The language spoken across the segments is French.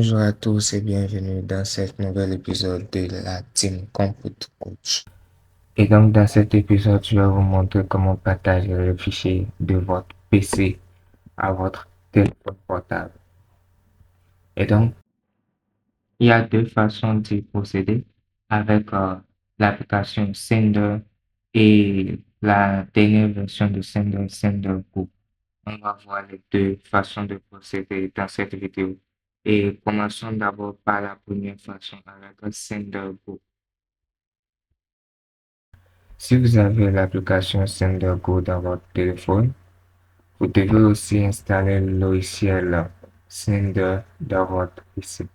Bonjour à tous et bienvenue dans cet nouvel épisode de la Team Compute Coach. Et donc, dans cet épisode, je vais vous montrer comment partager le fichier de votre PC à votre téléphone portable. Et donc, il y a deux façons d'y procéder avec l'application Sender et la dernière version de Sender, Sender Go. On va voir les deux façons de procéder dans cette vidéo. Et commençons d'abord par la première façon avec Sender Go. Si vous avez l'application Sender Go dans votre téléphone, vous devez aussi installer le logiciel Sender dans votre PC.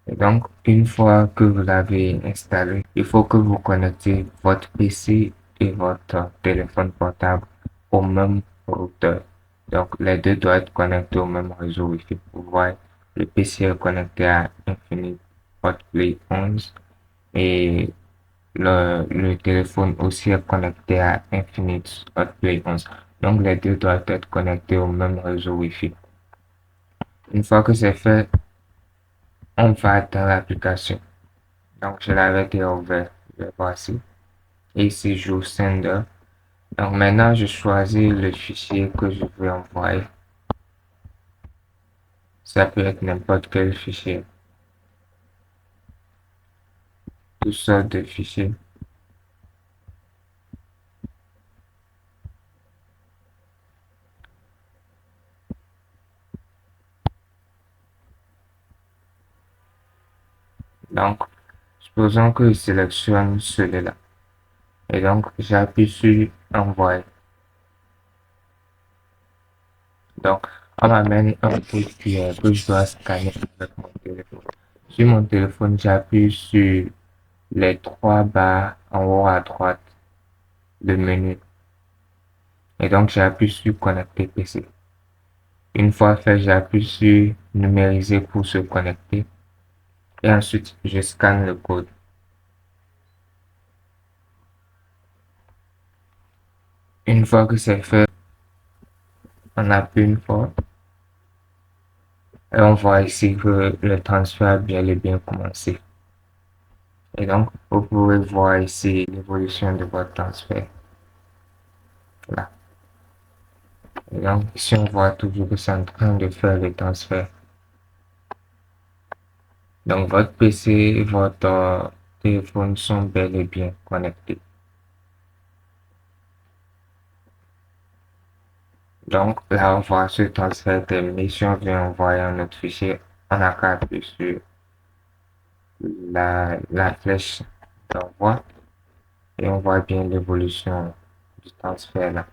Et donc, une fois que vous l'avez installé, il faut que vous connectez votre PC et votre téléphone portable au même routeur. Donc, les deux doivent être connectés au même réseau Wi-Fi. Vous voyez, le PC est connecté à Infinite Hotplay 11 et le téléphone aussi est connecté à Infinite Hotplay 11. Donc, les deux doivent être connectés au même réseau Wi-Fi. Une fois que c'est fait, on va dans l'application. Donc, je l'avais déjà ouvert. Voici. Et ici, j'ouvre Sender. Donc, maintenant, je choisis le fichier que je veux envoyer. Ça peut être n'importe quel fichier. Toutes sortes de fichiers. Donc, supposons que je sélectionne celui-là. Et donc, j'appuie sur Envoyer. Donc, on m'amène un code QR que je dois scanner avec mon téléphone. Sur mon téléphone, j'appuie sur les trois barres en haut à droite de menu. Et donc, j'appuie sur Connecter PC. Une fois fait, j'appuie sur Numériser pour se connecter. Et ensuite, je scanne le code. Une fois que c'est fait, on appuie une fois. Et on voit ici que le transfert a bien et bien commencé. Et donc, vous pouvez voir ici l'évolution de votre transfert. Là. Et donc, ici, on voit toujours que c'est en train de faire le transfert. Donc, votre PC et votre téléphone sont bel et bien connectés. Donc, là, on voit ce transfert terminé. Si on veut envoyer un autre fichier, on a qu'à appuyer sur la flèche d'envoi et on voit bien l'évolution du transfert là.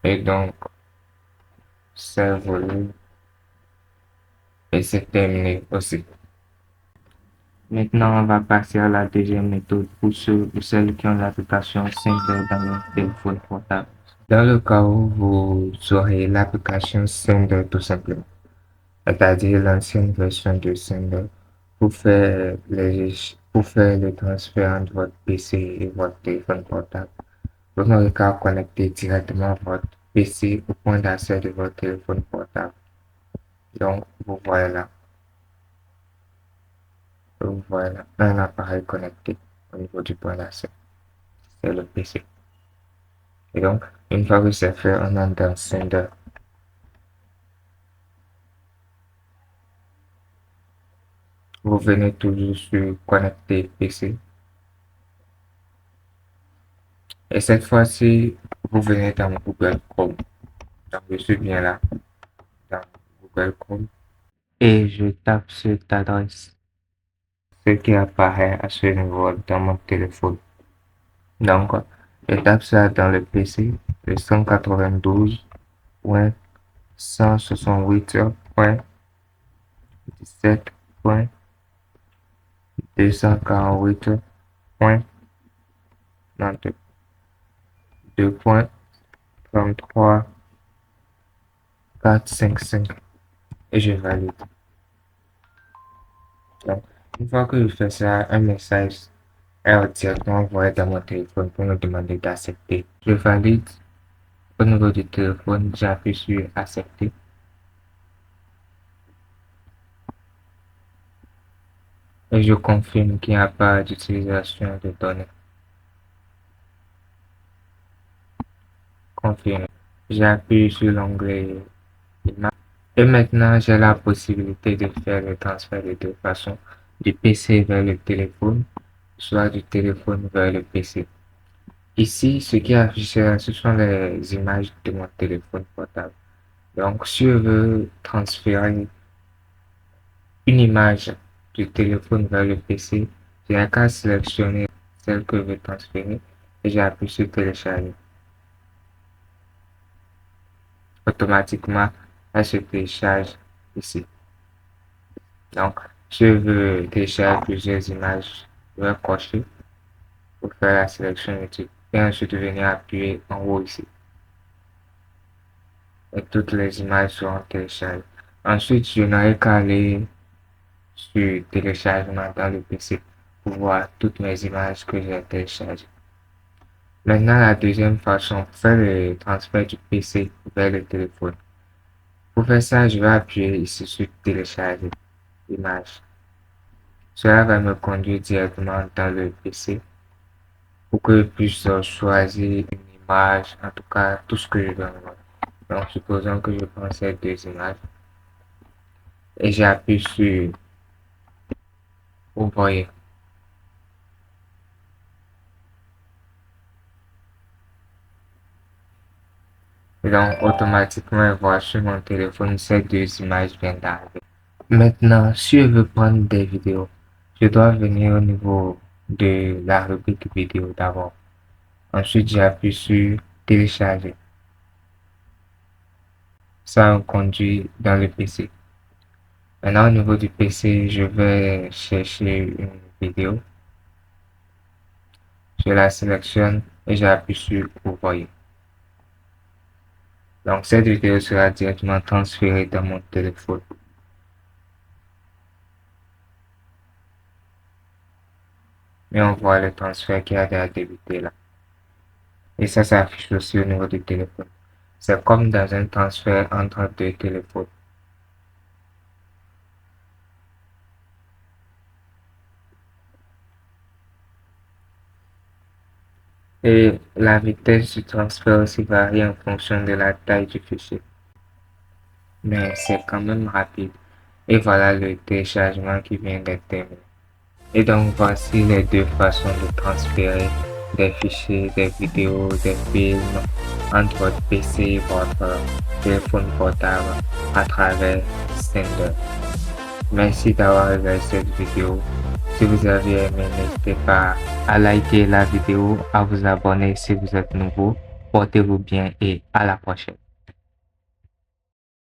Et donc, c'est évolue et c'est terminé aussi. Maintenant, on va passer à la deuxième méthode pour ceux ou celles qui ont l'application Sender dans leur téléphone portable. Dans le cas où vous aurez l'application Sender tout simplement, c'est-à-dire l'ancienne version de Sender, pour faire le transfert entre votre PC et votre téléphone portable, vous n'aurez qu'à connecter directement votre PC au point d'accès de votre téléphone portable. Donc, vous voyez là. Voilà, un appareil connecté au niveau du point d'accès. C'est le PC. Et donc, une fois que c'est fait, on entre dans Sender. Vous venez toujours sur Connecter PC. Et cette fois-ci, vous venez dans Google Chrome. Donc, je suis bien là, dans Google Chrome. Et je tape cette adresse. Ce qui apparaît à ce niveau dans mon téléphone. Donc, je tape ça dans le PC, le 192.168.17.248.32. 4, 5, 5 et je valide. Donc, une fois que je fais ça, un message est directement envoyé dans mon téléphone pour me demander d'accepter. Je valide au niveau du téléphone, j'appuie sur accepter et je confirme qu'il n'y a pas d'utilisation de données. Confirmer. J'appuie sur l'onglet image et maintenant j'ai la possibilité de faire le transfert de deux façons, du PC vers le téléphone, soit du téléphone vers le PC. Ici, ce qui est affiché, ce sont les images de mon téléphone portable. Donc, si je veux transférer une image du téléphone vers le PC, j'ai qu'à sélectionner celle que je veux transférer et j'appuie sur télécharger. Automatiquement, elle se télécharge ici. Donc, si je veux télécharger plusieurs images, je vais cocher pour faire la sélection YouTube et ensuite venir appuyer en haut ici. Et toutes les images seront téléchargées. Ensuite, je n'aurai qu'à aller sur téléchargement dans le PC pour voir toutes mes images que j'ai téléchargées. Maintenant, la deuxième façon, faire le transfert du PC vers le téléphone. Pour faire ça, je vais appuyer ici sur télécharger image. Cela va me conduire directement dans le PC pour que je puisse choisir une image, en tout cas tout ce que je veux. Donc, supposons que je prends ces deux images et j'appuie sur ouvrir. Et donc, automatiquement, voir sur mon téléphone, ces deux images viennent d'arriver. Maintenant, si je veux prendre des vidéos, je dois venir au niveau de la rubrique vidéo d'abord. Ensuite, j'appuie sur télécharger. Ça me conduit dans le PC. Maintenant, au niveau du PC, je vais chercher une vidéo. Je la sélectionne et j'appuie sur ouvrir. Donc, cette vidéo sera directement transférée dans mon téléphone. Et on voit le transfert qui a déjà débuté là. Et ça s'affiche aussi au niveau du téléphone. C'est comme dans un transfert entre deux téléphones. Et la vitesse du transfert aussi varie en fonction de la taille du fichier. Mais c'est quand même rapide. Et voilà le téléchargement qui vient d'être terminé. Et donc voici les deux façons de transférer des fichiers, des vidéos, des films entre votre PC et votre téléphone portable à travers Sender. Merci d'avoir regardé cette vidéo. Si vous avez aimé, n'hésitez pas à liker la vidéo, à vous abonner si vous êtes nouveau. Portez-vous bien et à la prochaine.